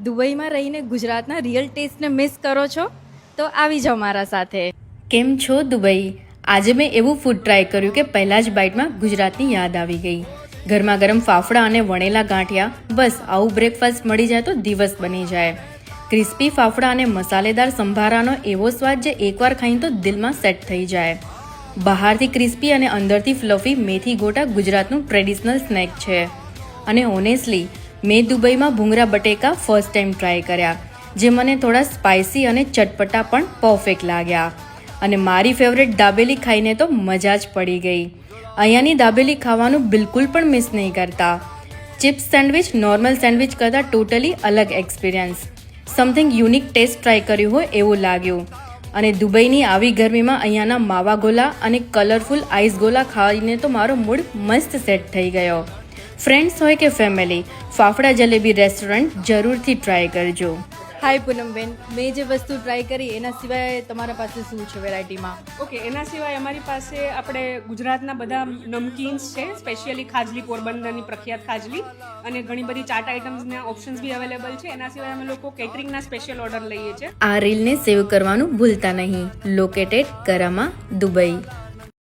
દુબઈમાં રહીને ગુજરાતના રિયલ ટેસ્ટને મિસ કરો છો તો આવી જાઓ મારા સાથે. કેમ છો દુબઈ? આજે મેં એવું ફૂડ ટ્રાય કર્યું કે પહેલા જ બાઇટમાં ગુજરાતની યાદ આવી ગઈ. ગરમા ગરમ ફાફડા અને વણેલા ગાંઠિયા, બસ આવું બ્રેકફાસ્ટ મળી જાય તો દિવસ બની જાય. ક્રિસ્પી ફાફડા અને મસાલેદાર સંભારાનો એવો સ્વાદ જે એકવાર ખાઈને તો દિલમાં સેટ થઈ જાય. બહારથી ક્રિસ્પી અને અંદરથી ફ્લફી મેથી ગોટા ગુજરાતનું ટ્રેડિશનલ સ્નેક છે. અને ઓનેસ્ટલી મેં દુબઈમાં ભૂંગળા બટેકા ફર્સ્ટ ટાઈમ ટ્રાય કર્યા, જે મને થોડા સ્પાઇસી અને ચટપટા પણ પરફેક્ટ લાગ્યા. અને મારી ફેવરેટ દાબેલી ખાઈને તો મજા જ પડી ગઈ. અહીંયાની દાબેલી ખાવાનું બિલકુલ પણ મિસ નહીં કરતા. ચિપ્સ સેન્ડવિચ નોર્મલ સેન્ડવિચ કરતાં ટોટલી અલગ experience. Something unique taste try કર્યું હોય એવું લાગ્યું. અને દુબઈની આવી ગરમીમાં અહીંયાના માવા ગોલા અને કલરફુલ આઈસ ગોલા ખાઈને તો મારો મૂડ મસ્ત સેટ થઈ ગયો. ફ્રેન્ડ્સ હોય કે ફેમિલી, ફાફડા જલેબી રેસ્ટોરન્ટ જરૂરથી ટ્રાય કરજો. હાય પૂનમબેન, મેં જે વસ્તુ ટ્રાય કરી એના સિવાય તમારા પાસે શું છે વેરાયટીમાં? ઓકે, એના સિવાય અમારી પાસે આપણે ગુજરાતના બધા નમકીન્સ છે, સ્પેશિયલી ખાજલી, પોરબંદરની પ્રખ્યાત ખાજલી, અને ઘણી બધી ચાટ આઇટમ્સના ઓપ્શન્સ બી અવેલેબલ છે. એના સિવાય અમે લોકો કેટરિંગના સ્પેશિયલ ઓર્ડર લઈએ છીએ. આ રીલને સેવ કરવાનું ભૂલતા નહીં. Located Karama, Dubai.